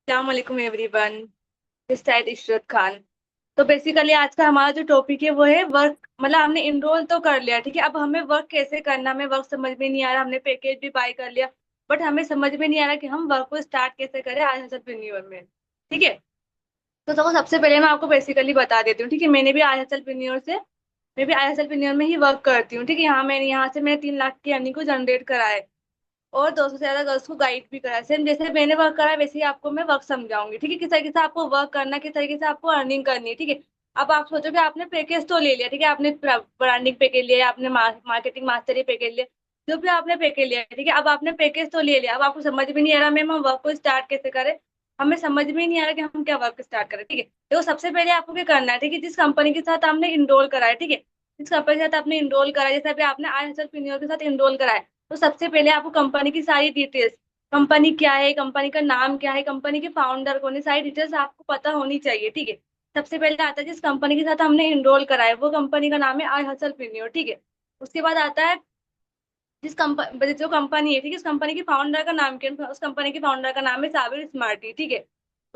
अस्सलाम वालेकुम everyone. This side Ishrat Khan. तो बेसिकली आज का हमारा जो टॉपिक है वो है वर्क। मतलब हमने इनरोल तो कर लिया, ठीक है। अब हमें वर्क कैसे करना, हमें वर्क समझ में नहीं आ रहा। हमने पैकेज भी बाय कर लिया, बट हमें समझ में नहीं आ रहा कि हम वर्क को स्टार्ट कैसे करें आज हसलप्रेन्योर में। ठीक है। तो सबसे पहले मैं आपको बेसिकली बता देती हूँ, ठीक है। मैं भी आई हसलप्रेन्योर में ही वर्क करती हूँ, ठीक है। यहाँ से मैंने 3 लाख की अर्निंग को जनरेट करा है और 200 से ज्यादा गर्ल्स को गाइड भी करा है। सेम जैसे मैंने वर्क करा है वैसे ही आपको मैं वर्क समझाऊंगी, ठीक है। किस तरीके से आपको वर्क करना है, किस तरीके से आपको अर्निंग करनी है, ठीक है। अब आप सोचो कि आपने पैकेज तो ले लिया, ठीक है। आपने ब्रांडिंग पैकेज लिया, आपने मार्केटिंग मास्टरी पैकेज लिया, जो भी आपने पैकेज लिया, ठीक है। अब आपने पैकेज तो ले लिया, अब आपको समझ में नहीं आ रहा मैम हम वर्क को स्टार्ट कैसे करें। हमें समझ में नहीं आ रहा कि हम क्या वर्क स्टार्ट करें, ठीक है। तो सबसे पहले आपको क्या करना है, ठीक है। जिस कंपनी के साथ आपने इनरोल करा है, ठीक है, जिस कंपनी के साथ आपने इनरोल करा है, जैसे अभी आपने आई हसल के साथ इनरोल करा है, तो सबसे पहले आपको कंपनी की सारी डिटेल्स, कंपनी क्या है, कंपनी का नाम क्या है, कंपनी के फाउंडर कौन है, सारी डिटेल्स आपको पता होनी चाहिए, ठीक है। सबसे पहले आता है जिस कंपनी के साथ हमने इनरोल करा है वो कंपनी का नाम है आई हसल प्रीनियर, ठीक है। उसके बाद आता है जिस कंपनी जो कंपनी है, ठीक है, उस कंपनी के फाउंडर का नाम क्या है, उस कंपनी के फाउंडर का नाम है साबिर स्मार्टी, ठीक है।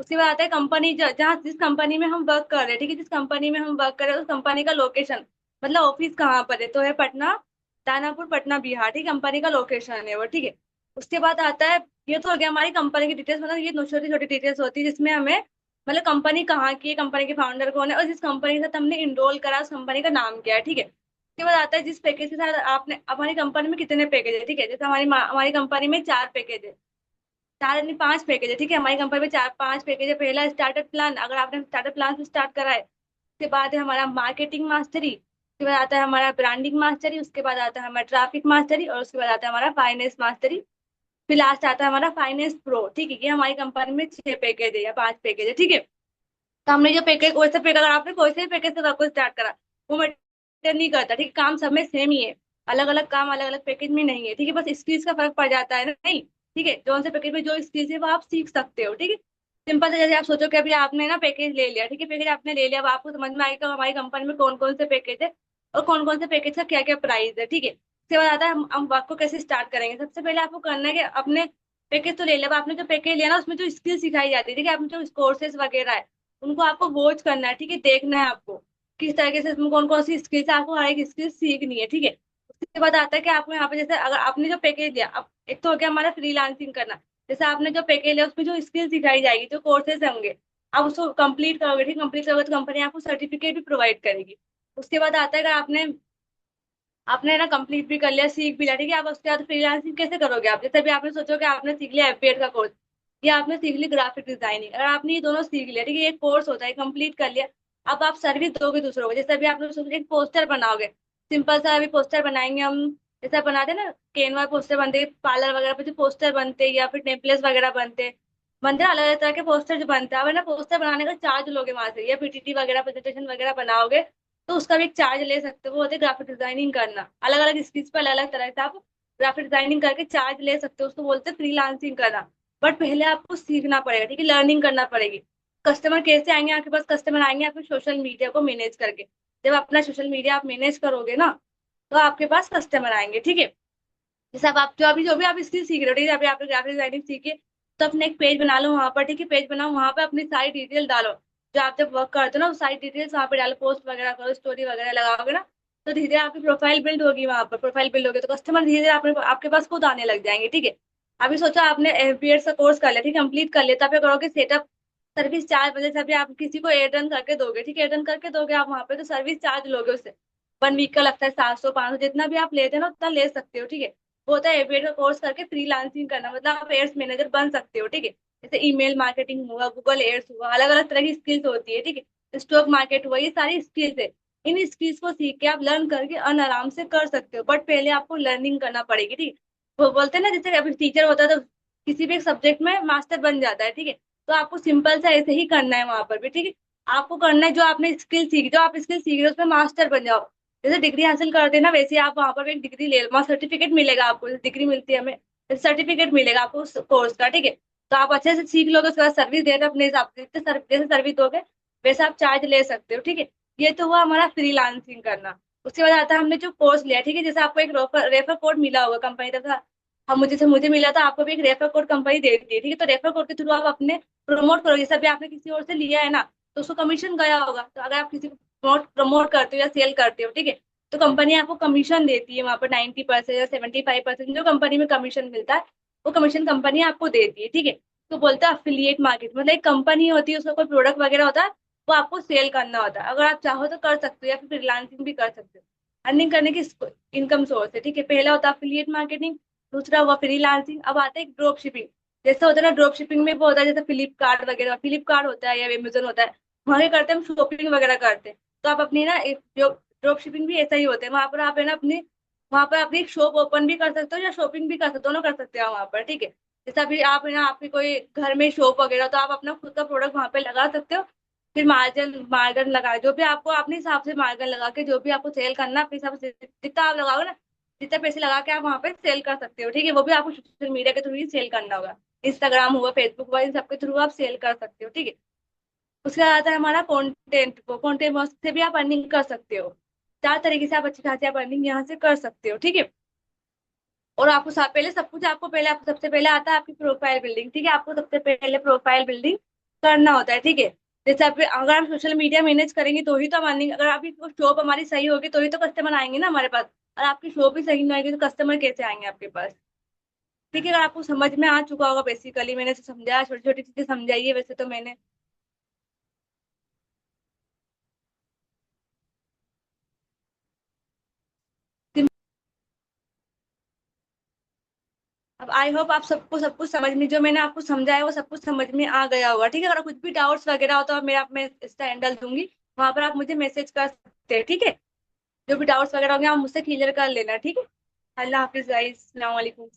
उसके बाद आता है कंपनी जहाँ जिस कंपनी में हम वर्क कर रहे हैं, ठीक है, जिस कंपनी में हम वर्क कर रहे हैं उस कंपनी का लोकेशन, मतलब ऑफिस कहाँ पर है, तो है पटना, दानापुर, पटना बिहार, ठीक है। कंपनी का लोकेशन है वो, ठीक है। उसके बाद आता है, ये तो हो गया हमारी कंपनी की डिटेल्स, मतलब ये छोटी छोटी डिटेल्स होती है जिसमें हमें मतलब कंपनी कहाँ की है, कंपनी के फाउंडर कौन है और जिस कंपनी के साथ हमने इनरोल करा उस कंपनी का नाम क्या है, ठीक है। उसके बाद आता है जिस पैकेज के साथ आपने, हमारी कंपनी में कितने पैकेज है, ठीक है। जैसे हमारी कंपनी में 4 पैकेज है, 4 नहीं 5 पैकेज है, ठीक है। हमारी कंपनी में 4 5 पैकेज है। पहला स्टार्टअप प्लान, अगर आपने स्टार्टअप प्लान से स्टार्ट करा है। उसके बाद है हमारा मार्केटिंग मास्टरी, उसके बाद आता है हमारा ब्रांडिंग मास्टरी, उसके बाद आता है हमारा ट्रैफिक मास्टरी और उसके बाद आता है हमारा फाइनेंस मास्टरी। फिर लास्ट आता है हमारा फाइनेंस प्रो, ठीक है। ये हमारी कंपनी में 6 पैकेज है या 5 पैकेज है, ठीक है। तो हमने जो पैकेज वैसे पैकेज, अगर आपने कोई से भी पैकेज से आपको स्टार्ट करा वो मैटर नहीं करता, ठीक है। काम सब में सेम ही है, अलग अलग काम अलग अलग पैकेज में नहीं है, ठीक है। बस स्किल्स का फर्क पड़ जाता है ना, नहीं, ठीक है। जो से पैकेज में जो स्किल्स है वो आप सीख सकते हो, ठीक है। सिंपल से जैसे आप सोचो कि अभी आपने ना पैकेज ले लिया, ठीक है, पैकेज आपने ले लिया, अब आपको समझ में आएगा हमारी कंपनी में कौन कौन से पैकेज है और कौन कौन से पैकेज का क्या क्या प्राइस है, ठीक है। उसके बाद आता है हम वर्क को कैसे स्टार्ट करेंगे। सबसे पहले आपको करना है कि अपने पैकेज तो ले लिया, अब आपने जो पैकेज लिया ना उसमें जो स्किल सिखाई जाती है, ठीक है, आपने जो कोर्सेज वगैरह है उनको आपको वॉच करना है, ठीक है। देखना है आपको किस तरीके से इसमें कौन कौन सी स्किल्स है, आपको हर एक स्किल सीखनी है, ठीक है। उसके बाद आता है कि आपको यहाँ पे जैसे अगर आपने जो पैकेज लिया, अब एक तो हो गया हमारा फ्रीलांसिंग करना। जैसे आपने जो पैकेज लिया उसमें जो स्किल सिखाई जाएगी, जो कोर्सेज होंगे, आप उसको कंप्लीट करोगे, ठीक, कंप्लीट करोगे तो कंपनी आपको सर्टिफिकेट भी प्रोवाइड करेगी। उसके बाद आता है अगर आपने आपने ना कंप्लीट भी कर लिया, सीख भी लिया, ठीक है, आप उसके बाद फ्रीलांसिंग कैसे करोगे। आप जैसे भी आपने सोचो कि आपने सीख लिया एफबीएड का कोर्स या आपने सीख ली ग्राफिक डिजाइनिंग, अगर आपने ये दोनों सीख लिया, ठीक है, ये कोर्स होता है, कंप्लीट कर लिया। अब आप सर्विस दोगे दूसरों को, जैसे अभी आपने सोचा एक पोस्टर बनाओगे, सिंपल सा अभी पोस्टर बनाएंगे हम, जैसा बनाते हैं ना कैनवा पोस्टर बनते हैं, पार्लर वगैरह पे जो पोस्टर बनते हैं या फिर टेम्पलेट्स वगैरह बनते हैं अलग अलग तरह के पोस्टर जो बनते हैं। अब है ना पोस्टर बनाने का चार्ज लोगे वहां से, या पीटीटी वगैरह प्रेजेंटेशन वगैरह बनाओगे तो उसका भी एक चार्ज ले सकते हो। वो होते ग्राफिक डिजाइनिंग करना, अलग अलग स्किल्स पर अलग अलग तरह से आप ग्राफिक डिजाइनिंग करके चार्ज ले सकते हो, उसको बोलते हैं फ्रीलांसिंग करना। बट पहले आपको सीखना पड़ेगा, ठीक है, लर्निंग करना पड़ेगी। कस्टमर कैसे आएंगे आपके पास, कस्टमर आएंगे आपके सोशल मीडिया को मैनेज करके। जब अपना सोशल मीडिया आप मैनेज करोगे ना तो आपके पास कस्टमर आएंगे, ठीक है। जैसे अब आप जो भी आप स्किल सीख रहे हो, ठीक है, अभी आपने ग्राफिक डिजाइनिंग सीखी है, तो अपने एक पेज बना लो वहां पर, ठीक है, पेज बनाओ वहां पर अपनी सारी डिटेल डालो। जो आप जब वर्क करते हो ना वो सारी डिटेल्स वहां पे डालो, पोस्ट वगैरह करो, स्टोरी वगैरह लगाओगे ना तो धीरे धीरे आपकी प्रोफाइल बिल्ड होगी, वहां पर प्रोफाइल बिल्ड होगी तो कस्टमर धीरे धीरे आपके पास खुद आने लग जाएंगे, ठीक है। अभी सोचो आपने एफबीएड का कोर्स कर लिया, ठीक है, कंप्लीट कर लिया, तब क्या करोगे, सेटअप सर्विस चार्ज वजह से अभी आप किसी को एड रन करके दोगे, ठीक है, एड रन करके दोगे आप वहां पे तो सर्विस चार्ज लोगे उससे। 1 वीक का लगता है 700 500, जितना भी आप लेते हो ना उतना ले सकते हो, ठीक है। वो होता है एफबीएड का कोर्स करके फ्रीलांसिंग करना, मतलब आप एड्स मैनेजर बन सकते हो, ठीक है। जैसे ईमेल मार्केटिंग हुआ, गूगल एड्स हुआ, अलग अलग तरह की स्किल्स होती है, ठीक है, स्टॉक मार्केट हुआ, ये सारी स्किल्स है। इन स्किल्स को सीख के आप लर्न करके अन आराम से कर सकते हो, बट पहले आपको लर्निंग करना पड़ेगी, ठीक है। वो बोलते हैं ना जैसे अभी टीचर होता है तो किसी भी एक सब्जेक्ट में मास्टर बन जाता है, ठीक है। तो आपको सिंपल सा ऐसे ही करना है वहां पर भी, ठीक है। आपको करना है जो आपने स्किल सीखी, जो आप स्किल सीख रहे हो उसमें मास्टर बन जाओ। जैसे डिग्री हासिल करते हैं ना वैसे आप वहां पर भी एक डिग्री ले, वहाँ सर्टिफिकेट मिलेगा आपको, जैसे डिग्री मिलती है हमें, सर्टिफिकेट मिलेगा आपको उस कोर्स का, ठीक है। तो आप अच्छे से सीख लोगे, उसके बाद सर्विस देना अपने हिसाब से, जैसे सर्विस दोगे वैसे आप चार्ज ले सकते हो, ठीक है। ये तो हुआ हमारा फ्रीलांसिंग करना। उसके बाद आता है हमने जो कोर्स लिया, ठीक है, जैसे आपको एक रेफर कोड मिला होगा कंपनी तरफ से, हम मुझे मिला था, आपको भी एक रेफर कोड कंपनी दे देती है, ठीक है। तो रेफर कोड के थ्रू आप अपने प्रमोट करोगे, जैसे अभी आपने किसी और से लिया है ना, तो उसको कमीशन गया होगा, तो अगर आप किसी को प्रमोट प्रमोट करते हो या सेल करते हो, ठीक है, तो कंपनी आपको कमीशन देती है वहां पर 90% या 75%, जो कंपनी में कमीशन मिलता है वो कमीशन कंपनी आपको देती है, ठीक है। तो बोलते हैं अफिलिएट मार्केट, मतलब एक कंपनी होती है, उसका कोई प्रोडक्ट वगैरह होता है, वो आपको सेल करना होता है। अगर आप चाहो तो कर सकते हो, या फिर फ्रीलांसिंग भी कर सकते हो। अर्निंग करने की इनकम सोर्स है, ठीक है। पहला होता है अफिलिएट मार्केटिंग, दूसरा हुआ फ्रीलांसिंग, अब आता है ड्रॉप शिपिंग। जैसे होता है ना ड्रॉप शिपिंग में वो होता है, जैसे फ्लिपकार्ट वगैरह, फ्लिपकार्ट होता है या अमेजन होता है, वहां क्या करते हैं हम शॉपिंग वगैरह करते हैं। तो आप अपनी ना एक जो ड्रॉप शिपिंग भी ऐसा ही होता है, वहां पर आप है ना अपने वहां पर अपनी एक शॉप ओपन भी कर सकते हो या शॉपिंग भी कर सकते हो, दोनों कर सकते हो वहां पर, ठीक है। जैसे अभी आप है ना आपकी कोई घर में शॉप वगैरह, तो आप अपना खुद का प्रोडक्ट वहां पे लगा सकते हो। फिर मार्जिन मार्जिन लगा, जो भी आपको अपने हिसाब से मार्जिन लगा के जो भी आपको सेल करना है, अपने हिसाब से जितना आप लगाओगे ना, जितने पैसे लगा के आप वहां पे सेल कर सकते हो, ठीक है। वो भी आपको सोशल मीडिया के थ्रू ही सेल करना होगा, इंस्टाग्राम हुआ, फेसबुक हुआ, इन सबके थ्रू आप सेल कर सकते हो, ठीक है। उसके बाद आता है हमारा कंटेंट, को कंटेंट से भी आप अर्निंग कर सकते हो। चार तरीके से आप अच्छी खासी आप अर्निंग यहाँ से कर सकते हो, ठीक है। और आपको पहले सब कुछ, आपको पहले आपको सबसे पहले आता है आपकी प्रोफाइल बिल्डिंग, ठीक है। आपको सबसे पहले प्रोफाइल बिल्डिंग करना होता है, ठीक है। जैसे आप अगर हम सोशल मीडिया मैनेज करेंगे तो ही तो हम अर्निंग, अगर आपकी शॉप हमारी सही होगी तो ही तो कस्टमर आएंगे ना हमारे पास। और आपकी शॉप ही सही नहीं आएगी तो कस्टमर कैसे आएंगे आपके पास, ठीक है। अगर आपको समझ में आ चुका होगा, बेसिकली मैंने समझाया, छोटी छोटी चीजें समझाई है वैसे तो मैंने। अब आई होप आप सबको सब कुछ समझ में, जो मैंने आपको समझाया वो सब कुछ समझ में आ गया होगा, ठीक है। अगर कुछ भी डाउट्स वगैरह हो तो आप मेरा मैं इसका हैंडल दूंगी, वहां पर आप मुझे मैसेज कर सकते हैं, ठीक है। जो भी डाउट्स वगैरह होंगे आप मुझसे क्लियर कर लेना, ठीक है। अल्लाह हाफिज गाइस, अस्सलाम वालेकुम।